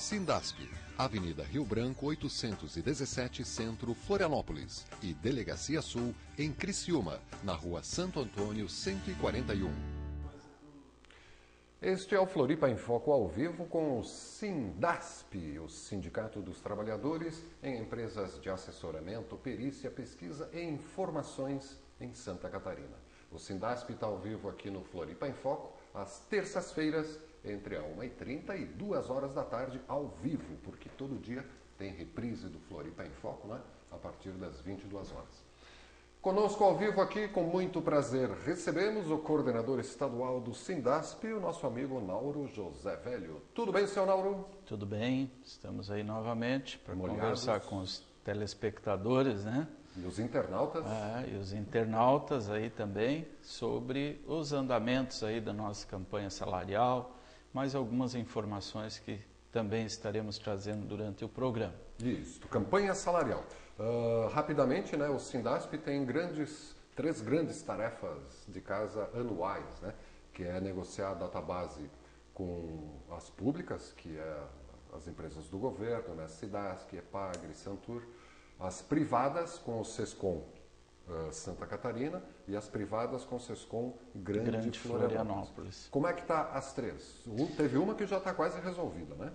Sindasp, Avenida Rio Branco 817 Centro, Florianópolis e Delegacia Sul em Criciúma, na Rua Santo Antônio 141. Este é o Floripa em Foco ao vivo com o Sindasp, o Sindicato dos Trabalhadores em Empresas de Assessoramento, Perícia, Pesquisa e Informações em Santa Catarina. O Sindasp está ao vivo aqui no Floripa em Foco, às terças-feiras, entre a 1h30 e 2 horas da tarde, ao vivo, porque todo dia tem reprise do Floripa em Foco, né? A partir das 22 horas. Conosco ao vivo aqui, com muito prazer, recebemos o coordenador estadual do Sindasp, o nosso amigo Nauro José Velho. Tudo bem, senhor Nauro? Tudo bem, estamos aí novamente para conversar com os telespectadores, né? E os internautas? E os internautas aí também, sobre os andamentos aí da nossa campanha salarial, mais algumas informações que também estaremos trazendo durante o programa. Isso, campanha salarial. Rapidamente, né, o Sindasp tem três grandes tarefas de casa anuais, né, que é negociar a database com as públicas, que é as empresas do governo, né, Cidasc, Epagre, Santur, as privadas com o Sescom Santa Catarina e as privadas com o Sescom Grande Florianópolis. Como é que está as três? Teve uma que já está quase resolvida, né?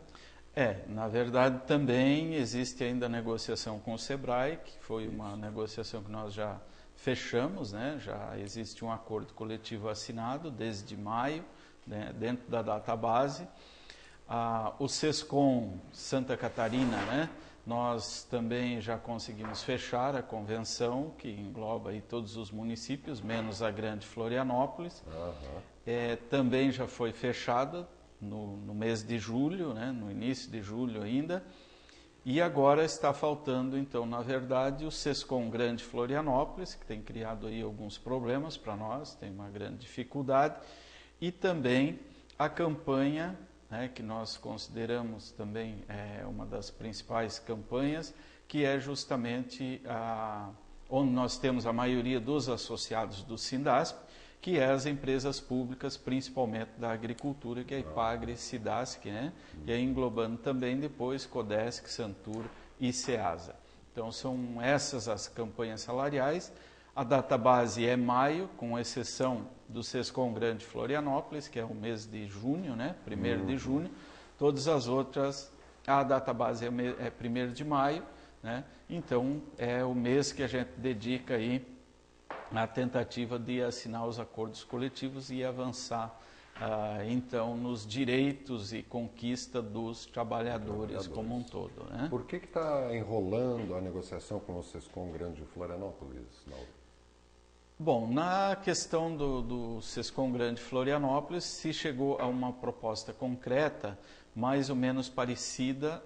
Na verdade também existe ainda a negociação com o Sebrae, que foi uma negociação que nós já fechamos, né? Já existe um acordo coletivo assinado desde maio, né? Dentro da database. O Sescom Santa Catarina, né? Nós também já conseguimos fechar a convenção, que engloba aí todos os municípios, menos a Grande Florianópolis. Também já foi fechada no mês de julho, né, no início de julho ainda, e agora está faltando, então, na verdade, o Sescom Grande Florianópolis, que tem criado aí alguns problemas para nós, tem uma grande dificuldade, e também a campanha, né, que nós consideramos também uma das principais campanhas, que é justamente onde nós temos a maioria dos associados do Sindasp, que é as empresas públicas, principalmente da agricultura, que é a Epagre, Cidasc, né? E aí englobando também depois Codesc, Santur e Ceasa. Então são essas as campanhas salariais. A database é maio, com exceção do Sescom Grande Florianópolis, que é o mês de junho, né? 1º de junho. Todas as outras, a database é 1º de maio, né? Então é o mês que a gente dedica aí na tentativa de assinar os acordos coletivos e avançar, então, nos direitos e conquista dos trabalhadores como um todo, né? Por que está enrolando a negociação com o Sescom Grande Florianópolis, Nauro? Bom, na questão do Sescom Grande Florianópolis, se chegou a uma proposta concreta, mais ou menos parecida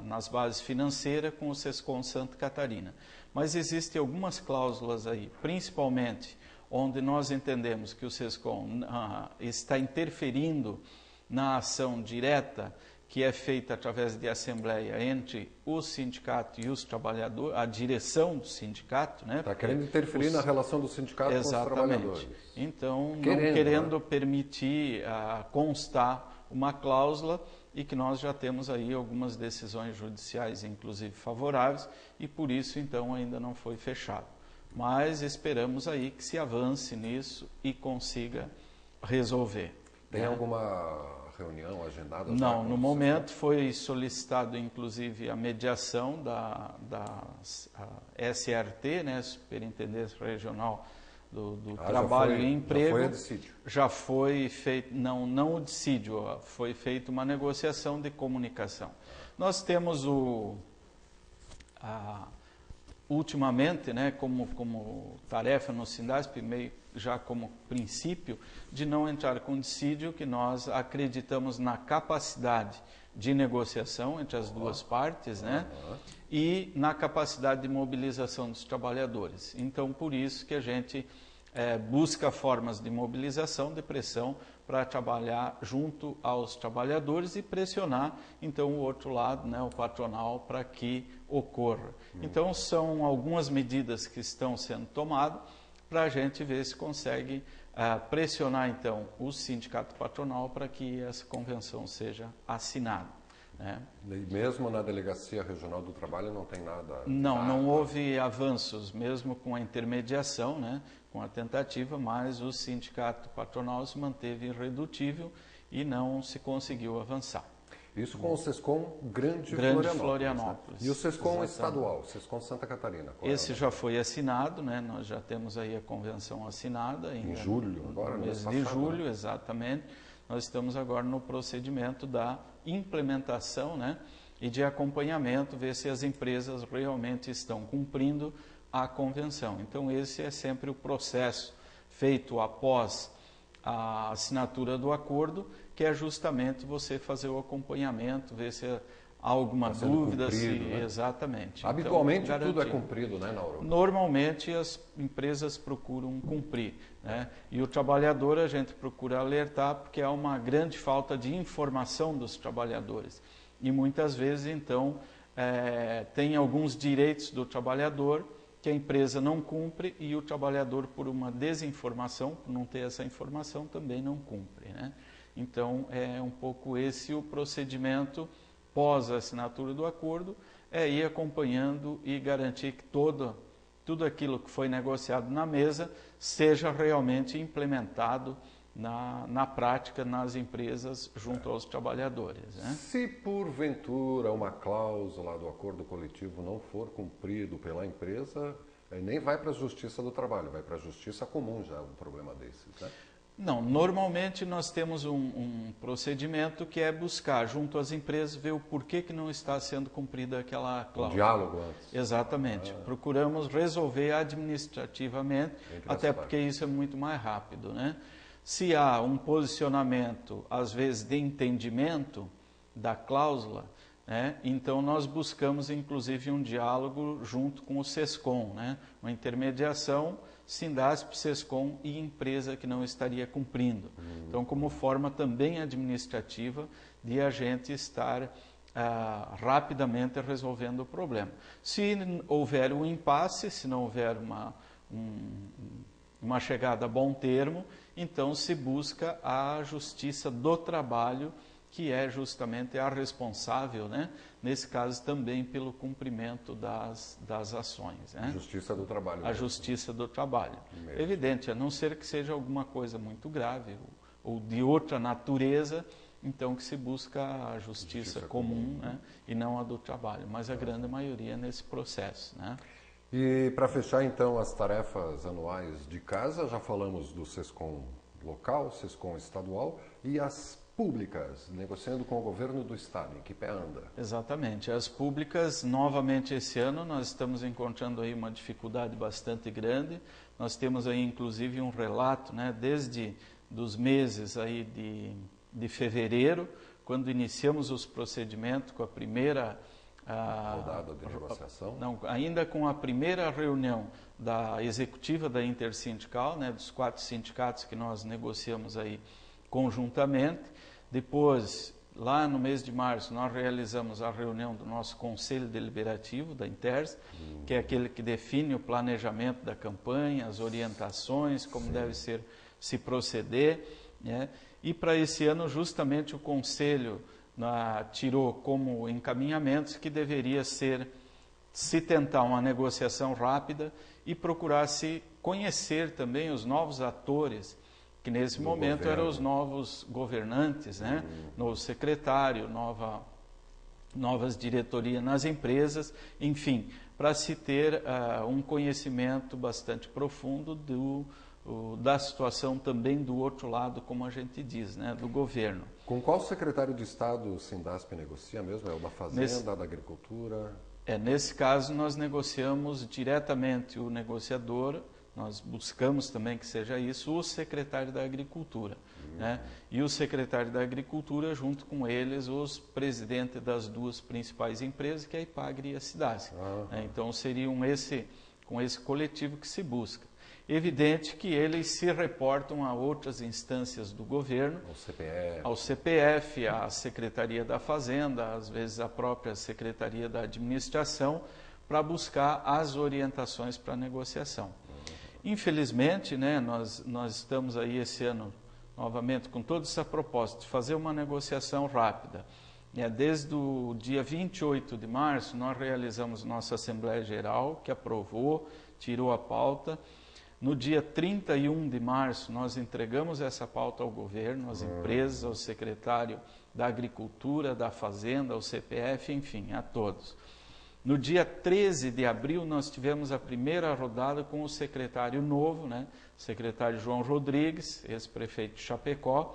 nas bases financeiras com o Sescom Santa Catarina. Mas existem algumas cláusulas aí, principalmente onde nós entendemos que o Sescom está interferindo na ação direta que é feita através de assembleia entre o sindicato e os trabalhadores, a direção do sindicato, né? Está querendo interferir na relação do sindicato com os trabalhadores. Então, não querendo permitir constar uma cláusula, e que nós já temos aí algumas decisões judiciais, inclusive favoráveis, e por isso, então, ainda não foi fechado. Mas esperamos aí que se avance nisso e consiga resolver. Tem alguma reunião agendada? Não, no momento foi solicitado, inclusive, a mediação da SRT, né, Superintendência Regional do Trabalho e Emprego. Já foi a dissídio? Já foi feito, não o dissídio, foi feita uma negociação de comunicação. Nós temos ultimamente, né, como tarefa no Sindasp, meio já como princípio, de não entrar com dissídio, que nós acreditamos na capacidade de negociação entre as duas partes, né, e na capacidade de mobilização dos trabalhadores. Então, por isso que a gente busca formas de mobilização, de pressão, para trabalhar junto aos trabalhadores e pressionar, então, o outro lado, né, o patronal, para que ocorra. Então, são algumas medidas que estão sendo tomadas para a gente ver se consegue pressionar, então, o sindicato patronal para que essa convenção seja assinada. né? E mesmo na Delegacia Regional do Trabalho não tem nada? Não houve avanços, mesmo com a intermediação, né, com a tentativa, mas o sindicato patronal se manteve irredutível e não se conseguiu avançar. Isso com o SESCOM Grande Florianópolis. Né? E o SESCOM estadual, o SESCOM Santa Catarina? Esse já foi assinado, né? Nós já temos aí a convenção assinada. Em julho, agora no mês de julho, exatamente. Nós estamos agora no procedimento da implementação, né? E de acompanhamento, ver se as empresas realmente estão cumprindo a convenção. Então, esse é sempre o processo feito após a assinatura do acordo, que é justamente você fazer o acompanhamento, ver se há alguma dúvida. Cumprido, né? Exatamente. Habitualmente então, tudo é cumprido, né, Nauro? Normalmente as empresas procuram cumprir, né? E o trabalhador a gente procura alertar porque há uma grande falta de informação dos trabalhadores. E muitas vezes, então, tem alguns direitos do trabalhador que a empresa não cumpre e o trabalhador, por uma desinformação, por não ter essa informação, também não cumpre, né? Então, é um pouco esse o procedimento pós a assinatura do acordo, é ir acompanhando e garantir que tudo aquilo que foi negociado na mesa seja realmente implementado na prática nas empresas junto aos trabalhadores, né? Se porventura uma cláusula do acordo coletivo não for cumprido pela empresa, nem vai para a Justiça do Trabalho, vai para a Justiça Comum já um problema desses, né? Não, normalmente nós temos um procedimento que é buscar junto às empresas ver o porquê que não está sendo cumprida aquela cláusula. Um diálogo antes. Exatamente. Procuramos resolver administrativamente, até porque isso é muito mais rápido, né? Se há um posicionamento, às vezes, de entendimento da cláusula, né, então nós buscamos, inclusive, um diálogo junto com o SESCOM, né, uma intermediação, Sindasp, SESCOM e empresa que não estaria cumprindo. Então, como forma também administrativa de a gente estar rapidamente resolvendo o problema. Se houver um impasse, se não houver uma chegada a bom termo, então se busca a Justiça do Trabalho, que é justamente a responsável, né, nesse caso também pelo cumprimento das ações, né? Justiça do Trabalho. A Justiça do Trabalho. Mesmo. Evidente, a não ser que seja alguma coisa muito grave ou de outra natureza, então que se busca a Justiça comum, né, e não a do trabalho, mas a grande maioria nesse processo, né? E para fechar então as tarefas anuais de casa, já falamos do SESCOM local, SESCOM estadual e as públicas, negociando com o governo do estado, em que pé anda? Exatamente. As públicas, novamente esse ano, nós estamos encontrando aí uma dificuldade bastante grande. Nós temos aí inclusive um relato, né, desde dos meses aí de fevereiro, quando iniciamos os procedimentos com a primeira rodada de negociação? Não, ainda com a primeira reunião da executiva da Intersindical, né, dos 4 sindicatos que nós negociamos aí conjuntamente. Depois, lá no mês de março, nós realizamos a reunião do nosso Conselho Deliberativo da Inters, que é aquele que define o planejamento da campanha, as orientações, como deve se proceder, né? E para esse ano, justamente, o Conselho tirou como encaminhamentos que deveria se tentar uma negociação rápida e procurar se conhecer também os novos atores, que nesse momento eram os novos governantes, né? Novo secretário, novas diretorias nas empresas, enfim, para se ter um conhecimento bastante profundo da situação também do outro lado, como a gente diz, né? Do governo. Com qual secretário de Estado o Sindasp negocia mesmo? É o da Fazenda, da Agricultura? Nesse caso, nós negociamos diretamente o negociador. Nós buscamos também que seja isso, o secretário da Agricultura, né? E o secretário da Agricultura, junto com eles, os presidentes das 2 principais empresas, que é a Ipagre e a Cidasc. Né? Então, seriam com esse coletivo que se busca. Evidente que eles se reportam a outras instâncias do governo, ao CPF, à Secretaria da Fazenda, às vezes à própria Secretaria da Administração, para buscar as orientações para a negociação. Infelizmente, né, nós estamos aí esse ano, novamente, com toda essa proposta de fazer uma negociação rápida Desde o dia 28 de março, nós realizamos nossa Assembleia Geral, que aprovou, tirou a pauta. No dia 31 de março, nós entregamos essa pauta ao governo, às empresas, ao secretário da Agricultura, da Fazenda, ao CPF, enfim, a todos. No dia 13 de abril, nós tivemos a primeira rodada com o secretário novo, o secretário João Rodrigues, ex-prefeito de Chapecó,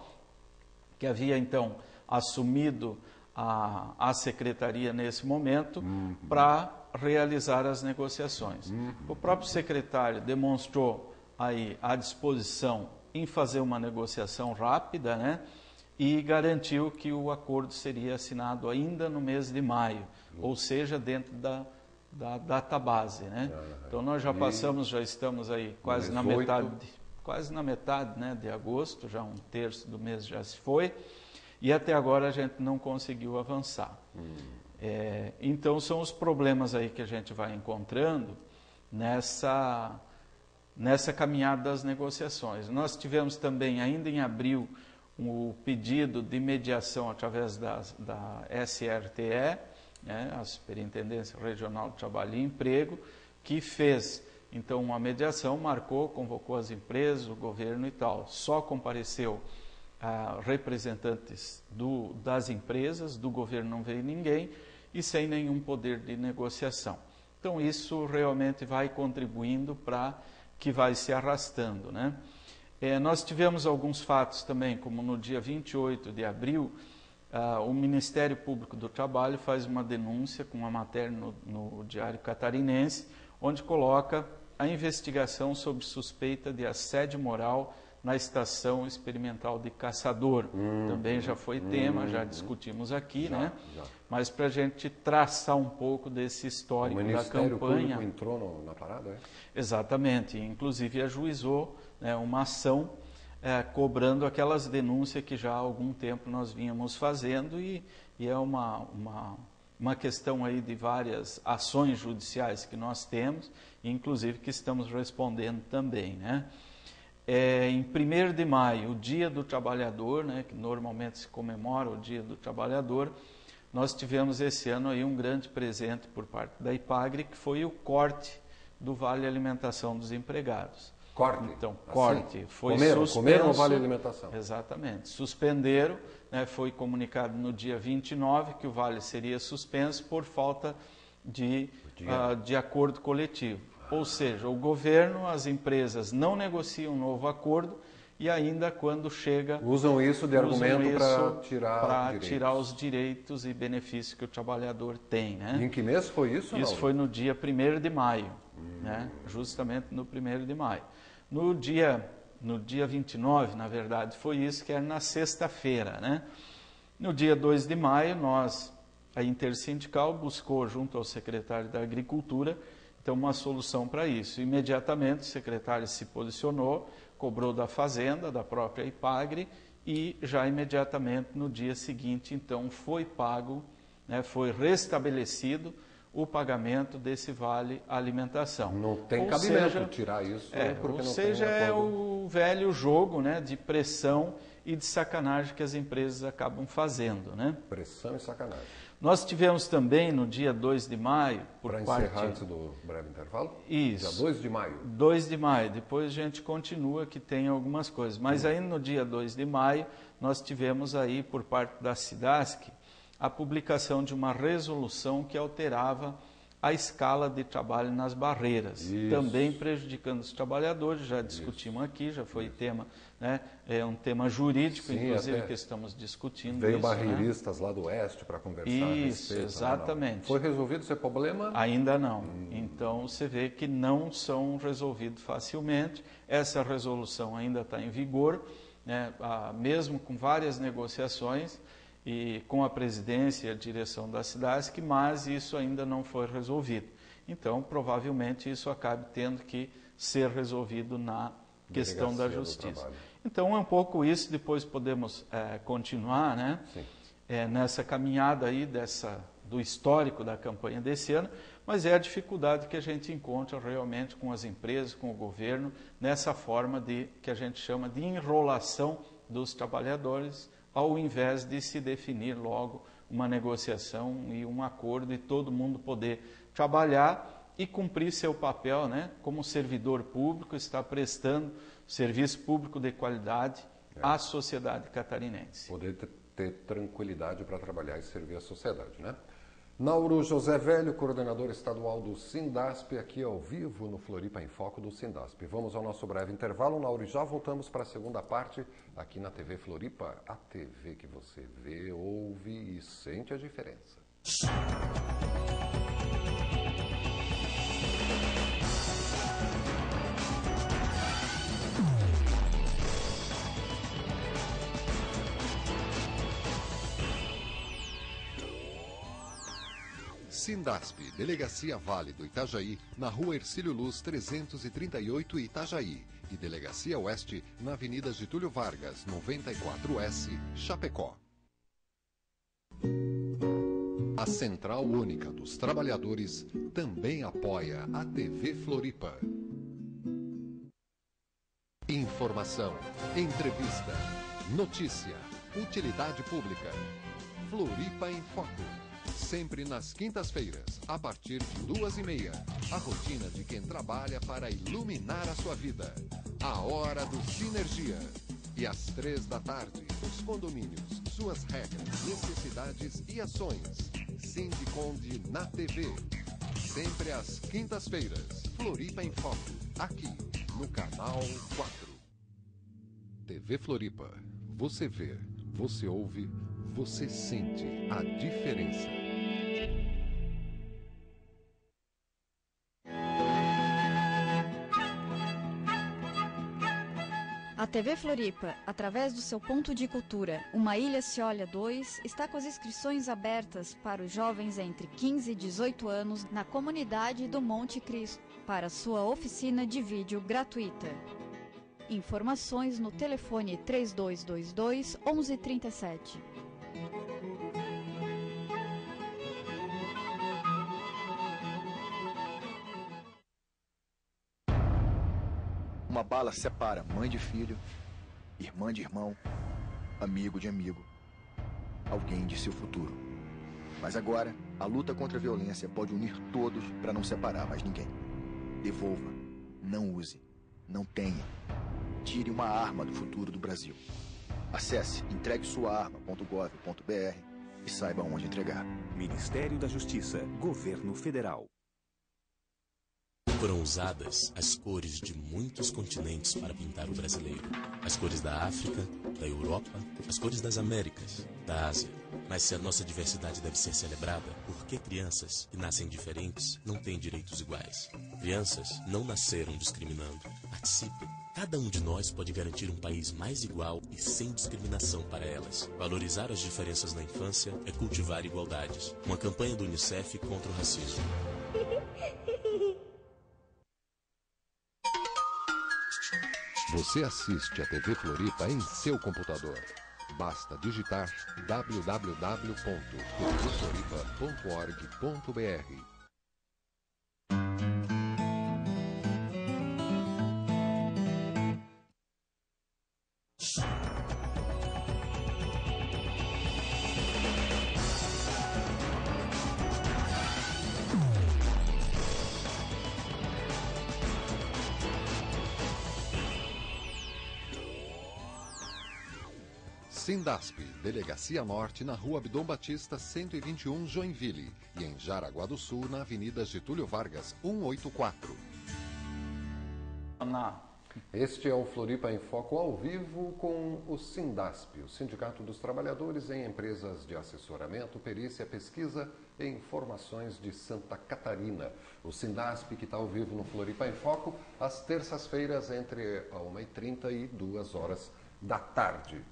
que havia então assumido a secretaria nesse momento para realizar as negociações. O próprio secretário demonstrou aí a disposição em fazer uma negociação rápida, e garantiu que o acordo seria assinado ainda no mês de maio, ou seja, dentro da data base, Então nós já passamos, já estamos aí quase na metade, de agosto, já um terço do mês já se foi, e até agora a gente não conseguiu avançar. Então são os problemas aí que a gente vai encontrando nessa caminhada das negociações. Nós tivemos também ainda em abril o pedido de mediação através da SRTE, a Superintendência Regional de Trabalho e Emprego, que fez então uma mediação, marcou, convocou as empresas, o governo e tal. Só compareceu representantes das empresas, do governo não veio ninguém, e sem nenhum poder de negociação. Então isso realmente vai contribuindo para que vai se arrastando, Nós tivemos alguns fatos também, como no dia 28 de abril, o Ministério Público do Trabalho faz uma denúncia com uma matéria no Diário Catarinense, onde coloca a investigação sobre suspeita de assédio moral na Estação Experimental de Caçador. Também já foi tema, já discutimos aqui, Mas para a gente traçar um pouco desse histórico da campanha. O Ministério Público entrou na parada, Exatamente, inclusive ajuizou uma ação cobrando aquelas denúncias que já há algum tempo nós vínhamos fazendo e é uma questão aí de várias ações judiciais que nós temos, inclusive que estamos respondendo também, Em 1º de maio, o Dia do Trabalhador, que normalmente se comemora o Dia do Trabalhador, nós tivemos esse ano aí um grande presente por parte da IPAGRE, que foi o corte do Vale Alimentação dos empregados. Corte? Então, corte. Foi comeram o Vale Alimentação. Exatamente. Suspenderam, foi comunicado no dia 29 que o Vale seria suspenso por falta de acordo coletivo. Ou seja, o governo, as empresas não negociam um novo acordo e ainda quando chega... Usam isso de argumento para tirar os direitos e benefícios que o trabalhador tem. E em que mês foi isso? Isso foi no dia 1º de maio, justamente no 1º de maio. No dia 29, na verdade, foi isso, que era na sexta-feira. No dia 2 de maio, a Intersindical buscou, junto ao secretário da Agricultura, então, uma solução para isso. Imediatamente, o secretário se posicionou, cobrou da Fazenda, da própria IPAGRE, e já imediatamente, no dia seguinte, então, foi pago, foi restabelecido o pagamento desse Vale Alimentação. Não tem cabimento tirar isso. Ou seja, é o velho jogo de pressão e de sacanagem que as empresas acabam fazendo. Pressão e sacanagem. Nós tivemos também no dia 2 de maio... Para encerrar antes do breve intervalo? Isso. Dia 2 de maio. 2 de maio. Depois a gente continua que tem algumas coisas. Mas ainda no dia 2 de maio, nós tivemos aí, por parte da SIDASC, a publicação de uma resolução que alterava a escala de trabalho nas barreiras, também prejudicando os trabalhadores, já discutimos aqui, já foi tema, é um tema jurídico, inclusive, que estamos discutindo. Veio barreiristas lá do Oeste para conversar a respeito. Isso, exatamente. Foi resolvido esse problema? Ainda não. Então, você vê que não são resolvidos facilmente, essa resolução ainda está em vigor, mesmo com várias negociações, e com a presidência e a direção da SIDASC, mas isso ainda não foi resolvido. Então, provavelmente, isso acabe tendo que ser resolvido na questão da justiça. Então, é um pouco isso, depois podemos continuar nessa caminhada aí do histórico da campanha desse ano, mas é a dificuldade que a gente encontra realmente com as empresas, com o governo, nessa forma que a gente chama de enrolação dos trabalhadores, ao invés de se definir logo uma negociação e um acordo e todo mundo poder trabalhar e cumprir seu papel, né, como servidor público, está prestando serviço público de qualidade à sociedade catarinense. Poder ter tranquilidade para trabalhar e servir a sociedade, né? Nauro José Velho, coordenador estadual do Sindasp, aqui ao vivo no Floripa em Foco do Sindasp. Vamos ao nosso breve intervalo, Nauro, e já voltamos para a segunda parte aqui na TV Floripa, a TV que você vê, ouve e sente a diferença. Sindasp, Delegacia Vale do Itajaí, na Rua Hercílio Luz 338 Itajaí, e Delegacia Oeste, na Avenida Getúlio Vargas, 94S, Chapecó. A Central Única dos Trabalhadores também apoia a TV Floripa. Informação, entrevista, notícia, utilidade pública. Floripa em Foco. Sempre nas quintas-feiras, a partir de 2h30. A rotina de quem trabalha para iluminar a sua vida. A hora do Sinergia. E às 3 da tarde, os condomínios, suas regras, necessidades e ações. Sindiconde na TV. Sempre às quintas-feiras, Floripa em Foco. Aqui, no Canal 4. TV Floripa. Você vê, você ouve, você sente a diferença. A TV Floripa, através do seu ponto de cultura, Uma Ilha Se Olha 2, está com as inscrições abertas para os jovens entre 15 e 18 anos na comunidade do Monte Cristo, para sua oficina de vídeo gratuita. Informações no telefone 3222 1137. Uma bala separa mãe de filho, irmã de irmão, amigo de amigo, alguém de seu futuro. Mas agora, a luta contra a violência pode unir todos para não separar mais ninguém. Devolva, não use, não tenha. Tire uma arma do futuro do Brasil. Acesse entreguesuaarma.gov.br e saiba onde entregar. Ministério da Justiça, Governo Federal. Foram usadas as cores de muitos continentes para pintar o brasileiro. As cores da África, da Europa, as cores das Américas, da Ásia. Mas se a nossa diversidade deve ser celebrada, por que crianças que nascem diferentes não têm direitos iguais? Crianças não nasceram discriminando. Participem. Cada um de nós pode garantir um país mais igual e sem discriminação para elas. Valorizar as diferenças na infância é cultivar igualdades. Uma campanha do UNICEF contra o racismo. Você assiste a TV Floripa em seu computador. Basta digitar www.tvfloripa.org.br. Sindasp, Delegacia Norte, na Rua Abdom Batista, 121, Joinville, e em Jaraguá do Sul, na Avenida Getúlio Vargas, 184. Este é o Floripa em Foco ao vivo com o Sindasp, o Sindicato dos Trabalhadores em Empresas de Assessoramento, Perícia, Pesquisa e Informações de Santa Catarina. O Sindasp que está ao vivo no Floripa em Foco, às terças-feiras, entre 1h30 e 2h da tarde.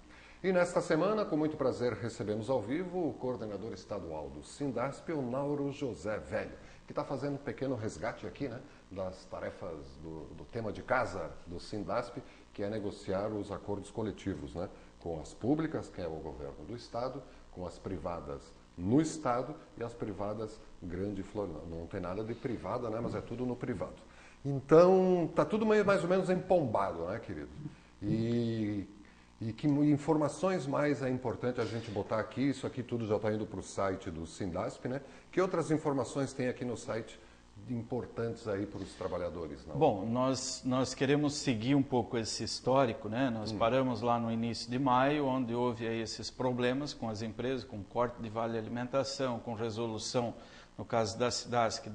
E nesta semana, com muito prazer, recebemos ao vivo o coordenador estadual do Sindasp, o Nauro José Velho, que está fazendo um pequeno resgate aqui, né, das tarefas do tema de casa do Sindasp, que é negociar os acordos coletivos, né, com as públicas, que é o governo do Estado, com as privadas no Estado e as privadas grande flor. Não tem nada de privada, né, mas é tudo no privado. Então, está tudo mais ou menos empombado, né, querido? E E que informações mais é importante a gente botar aqui? Isso aqui tudo já está indo para o site do Sindasp, né? Que outras informações tem aqui no site importantes aí para os trabalhadores? Não? Bom, nós queremos seguir um pouco esse histórico, né? Nós paramos lá no início de maio, onde houve aí esses problemas com as empresas, com corte de vale alimentação, com resolução, no caso da Cidasc,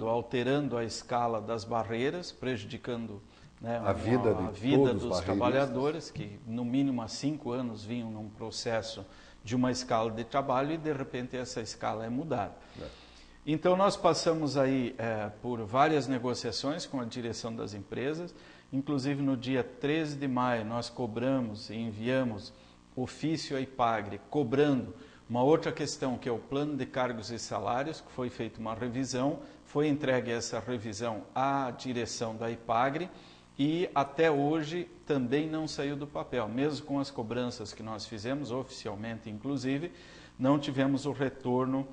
alterando a escala das barreiras, prejudicando, né, a vida dos trabalhadores, que no mínimo há 5 anos vinham num processo de uma escala de trabalho e de repente essa escala é mudada. Então nós passamos aí por várias negociações com a direção das empresas, inclusive no dia 13 de maio nós cobramos e enviamos ofício à IPAGRE, cobrando uma outra questão, que é o plano de cargos e salários, que foi feita uma revisão, foi entregue essa revisão à direção da IPAGRE e até hoje também não saiu do papel. Mesmo com as cobranças que nós fizemos, oficialmente inclusive, não tivemos o retorno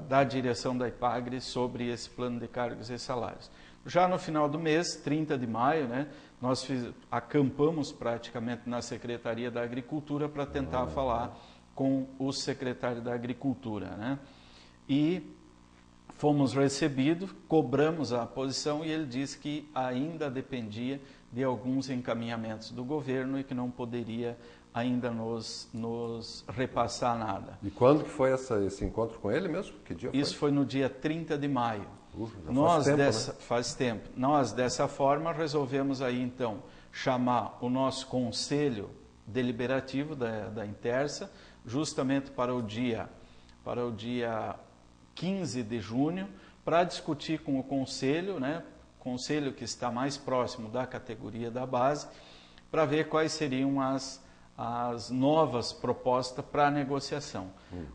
da direção da IPAGRE sobre esse plano de cargos e salários. Já no final do mês, 30 de maio, né, nós acampamos praticamente na Secretaria da Agricultura para tentar falar com o secretário da Agricultura, né? E fomos recebidos, cobramos a posição e ele disse que ainda dependia de alguns encaminhamentos do governo e que não poderia ainda nos repassar nada. E quando que foi esse encontro com ele mesmo? Que dia foi? Isso foi no dia 30 de maio. Faz tempo. Nós, dessa forma, resolvemos aí então chamar o nosso conselho deliberativo da Intersa, justamente para o dia 15 de junho, para discutir com o conselho, né, conselho que está mais próximo da categoria da base, para ver quais seriam as novas propostas para a negociação.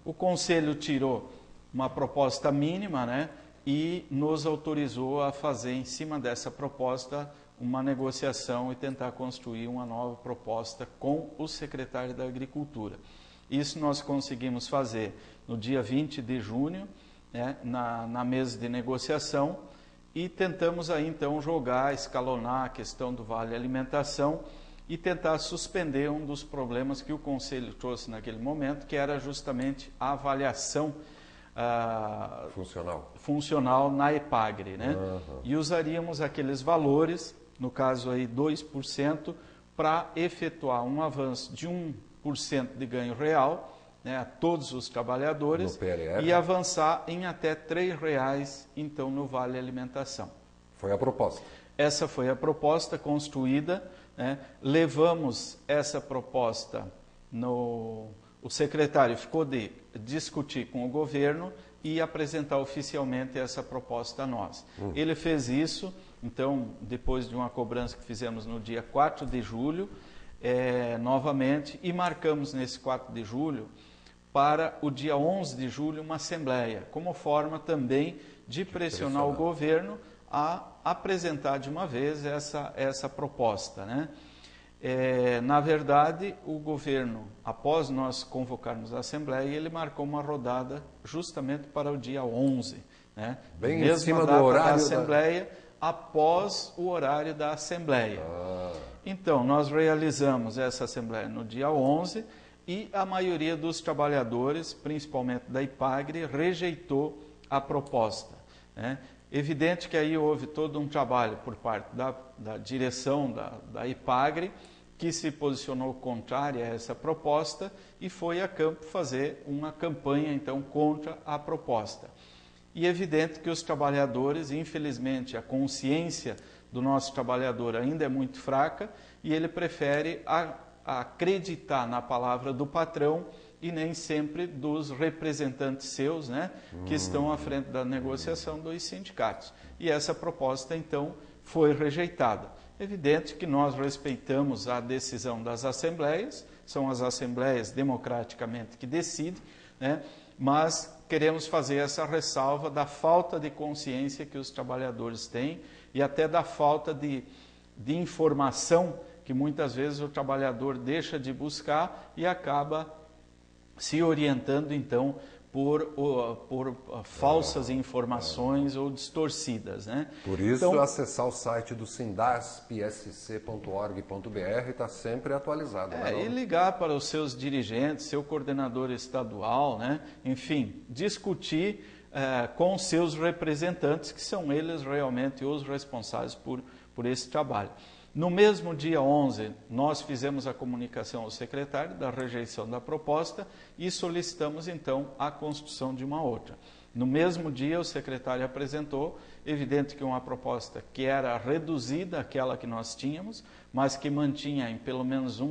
O conselho tirou uma proposta mínima, né, e nos autorizou a fazer em cima dessa proposta uma negociação e tentar construir uma nova proposta com o secretário da Agricultura. Isso nós conseguimos fazer no dia 20 de junho, né, na mesa de negociação, e tentamos aí então escalonar a questão do vale alimentação e tentar suspender um dos problemas que o Conselho trouxe naquele momento, que era justamente a avaliação funcional na IPAGRE, né? E usaríamos aqueles valores, no caso aí 2%, para efetuar um avanço de 1% de ganho real, né, a todos os trabalhadores e avançar em até R$ 3,00 então no Vale Alimentação. Foi a proposta. Essa foi a proposta construída, né? Levamos essa proposta o secretário ficou de discutir com o governo e apresentar oficialmente essa proposta a nós. Ele fez isso, então, depois de uma cobrança que fizemos no dia 4 de julho, novamente, e marcamos nesse 4 de julho para o dia 11 de julho uma assembleia, como forma também de pressionar o governo a apresentar de uma vez essa proposta, né? Na verdade, o governo, após nós convocarmos a Assembleia, ele marcou uma rodada justamente para o dia 11, né? Bem em cima do horário da Assembleia, após o horário da Assembleia. Então, nós realizamos essa Assembleia no dia 11 e a maioria dos trabalhadores, principalmente da IPAGRE, rejeitou a proposta, né? Evidente que aí houve todo um trabalho por parte da direção da IPAGRE, que se posicionou contrária a essa proposta e foi a campo fazer uma campanha, então, contra a proposta. E é evidente que os trabalhadores, infelizmente, a consciência do nosso trabalhador ainda é muito fraca e ele prefere acreditar na palavra do patrão e nem sempre dos representantes seus, né, que estão à frente da negociação dos sindicatos. E essa proposta, então, foi rejeitada. Evidente que nós respeitamos a decisão das assembleias, são as assembleias democraticamente que decidem, né, mas queremos fazer essa ressalva da falta de consciência que os trabalhadores têm e até da falta de informação que muitas vezes o trabalhador deixa de buscar e acaba se orientando, então, por falsas informações ou distorcidas, né? Por isso, então, acessar o site do sindasp.sc.org.br está sempre atualizado. E ligar para os seus dirigentes, seu coordenador estadual, né? Enfim, discutir com seus representantes, que são eles realmente os responsáveis por esse trabalho. No mesmo dia 11, nós fizemos a comunicação ao secretário da rejeição da proposta e solicitamos, então, a construção de uma outra. No mesmo dia, o secretário apresentou, evidente que uma proposta que era reduzida àquela que nós tínhamos, mas que mantinha em pelo menos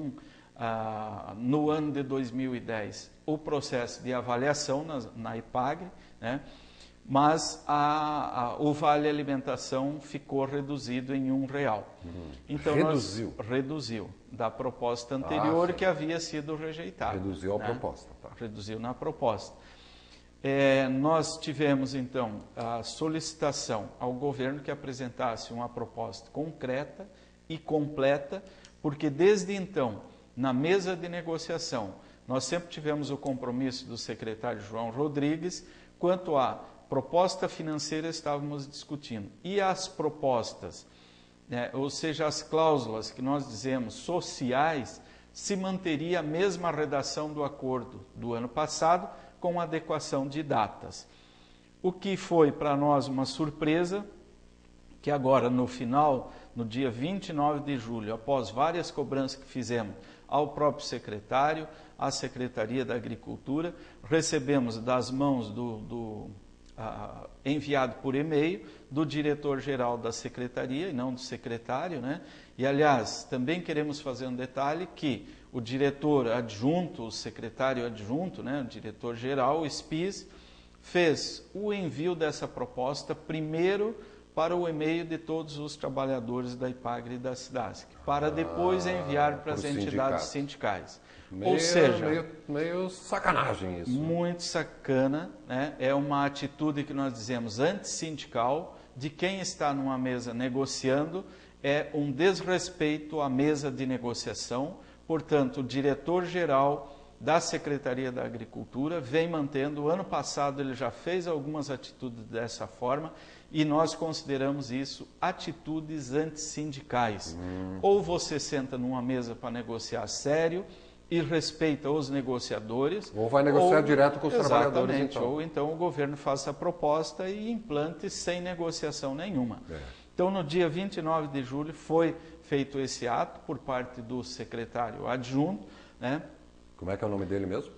no ano de 2010, o processo de avaliação na IPAGRE, né? Mas o Vale Alimentação ficou reduzido em R$1. Então reduziu da proposta anterior que havia sido rejeitada. Reduziu a proposta. Tá. Reduziu na proposta. Nós tivemos, então, a solicitação ao governo que apresentasse uma proposta concreta e completa, porque desde então, na mesa de negociação, nós sempre tivemos o compromisso do secretário João Rodrigues quanto à proposta financeira estávamos discutindo. E as propostas, ou seja, as cláusulas que nós dizemos sociais, se manteria a mesma redação do acordo do ano passado, com adequação de datas. O que foi para nós uma surpresa, que agora no final, no dia 29 de julho, após várias cobranças que fizemos ao próprio secretário, à Secretaria da Agricultura, recebemos das mãos enviado por e-mail do diretor-geral da Secretaria, e não do secretário, né? E, aliás, também queremos fazer um detalhe que o diretor adjunto, o secretário adjunto, né, o diretor-geral, o SPIS, fez o envio dessa proposta primeiro para o e-mail de todos os trabalhadores da IPAGRE e da SIDASC, para depois enviar para as entidades sindicais. Ou seja, meio sacanagem isso. Muito sacana, né? É uma atitude que nós dizemos antissindical, de quem está numa mesa negociando, é um desrespeito à mesa de negociação. Portanto, o diretor-geral da Secretaria da Agricultura vem mantendo. O ano passado ele já fez algumas atitudes dessa forma e nós consideramos isso atitudes antissindicais. Ou você senta numa mesa para negociar sério e respeita os negociadores. Ou vai negociar direto com os trabalhadores. Então. Ou então o governo faça a proposta e implante sem negociação nenhuma. Então, no dia 29 de julho foi feito esse ato por parte do secretário adjunto, né? Como é que é o nome dele mesmo?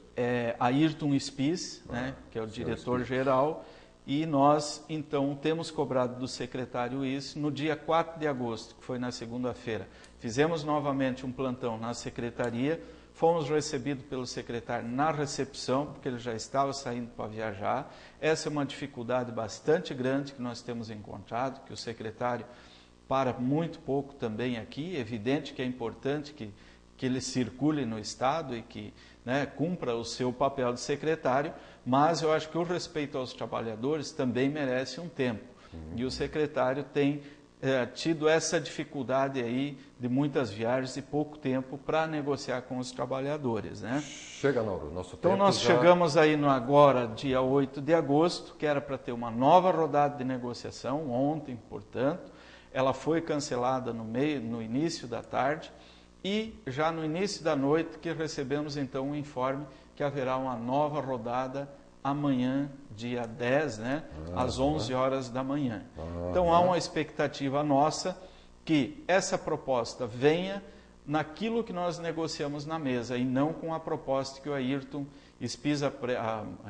Ayrton Spies, né? Que é o diretor-geral. E nós, então, temos cobrado do secretário isso no dia 4 de agosto, que foi na segunda-feira. Fizemos novamente um plantão na secretaria, fomos recebidos pelo secretário na recepção, porque ele já estava saindo para viajar. Essa é uma dificuldade bastante grande que nós temos encontrado, que o secretário para muito pouco também aqui. É evidente que é importante que ele circule no Estado e que, né, cumpra o seu papel de secretário, mas eu acho que o respeito aos trabalhadores também merece um tempo. E o secretário tem tido essa dificuldade aí de muitas viagens e pouco tempo para negociar com os trabalhadores, né? Chega, Nauro, nosso tempo. Então nós chegamos aí agora, dia 8 de agosto, que era para ter uma nova rodada de negociação, ontem, portanto. Ela foi cancelada no início da tarde e já no início da noite que recebemos então um informe que haverá uma nova rodada amanhã, dia 10, né, às 11 horas da manhã. Então há uma expectativa nossa que essa proposta venha naquilo que nós negociamos na mesa e não com a proposta que o Ayrton Spies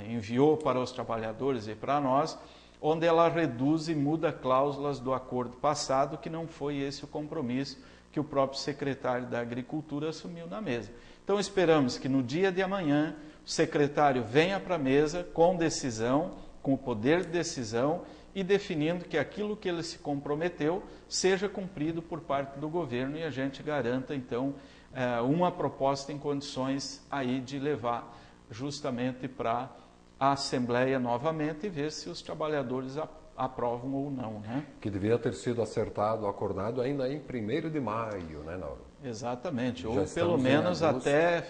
enviou para os trabalhadores e para nós, onde ela reduz e muda cláusulas do acordo passado, que não foi esse o compromisso que o próprio secretário da Agricultura assumiu na mesa. Então esperamos que no dia de amanhã o secretário venha para a mesa com decisão, com o poder de decisão e definindo que aquilo que ele se comprometeu seja cumprido por parte do governo e a gente garanta então uma proposta em condições aí de levar justamente para a Assembleia novamente e ver se os trabalhadores aprovam ou não, né? Que devia ter sido acertado, acordado ainda em 1º de maio, né, Nauro? Exatamente, ou pelo menos até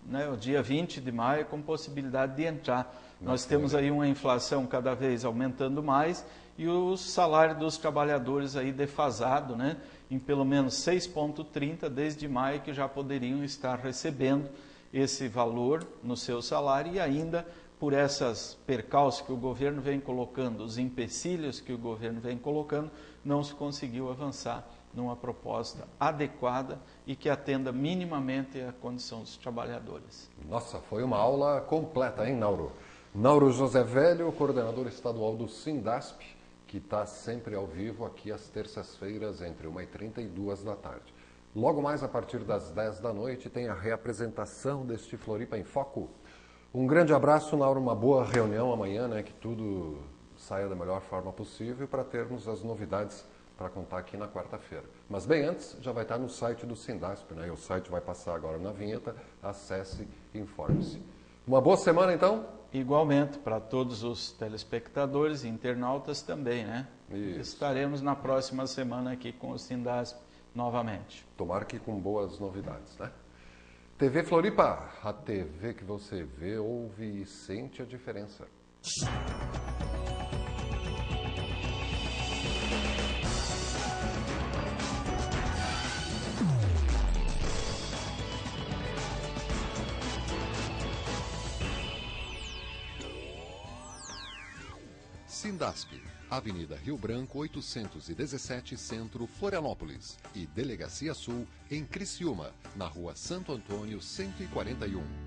né, o dia 20 de maio, com possibilidade de entrar. Nós temos aí uma inflação cada vez aumentando mais e o salário dos trabalhadores aí defasado, né, em pelo menos 6,30 desde maio, que já poderiam estar recebendo esse valor no seu salário, e ainda por essas percalços que o governo vem colocando, os empecilhos que o governo vem colocando, não se conseguiu avançar numa proposta adequada e que atenda minimamente a condição dos trabalhadores. Nossa, foi uma aula completa, hein, Nauro? Nauro José Velho, coordenador estadual do Sindasp, que está sempre ao vivo aqui às terças-feiras, entre 1h30 e 2 da tarde. Logo mais, a partir das 10 da noite, tem a reapresentação deste Floripa em Foco. Um grande abraço, Nauro, uma boa reunião amanhã, né, que tudo saia da melhor forma possível para termos as novidades para contar aqui na quarta-feira. Mas bem antes, já vai estar no site do Sindasp, né? E o site vai passar agora na vinheta, acesse e informe-se. Uma boa semana, então? Igualmente, para todos os telespectadores e internautas também, né? Isso. Estaremos na próxima semana aqui com o Sindasp novamente. Tomara que com boas novidades, né? TV Floripa, a TV que você vê, ouve e sente a diferença. Sindasp, Avenida Rio Branco 817, Centro, Florianópolis, e Delegacia Sul, em Criciúma, na Rua Santo Antônio 141.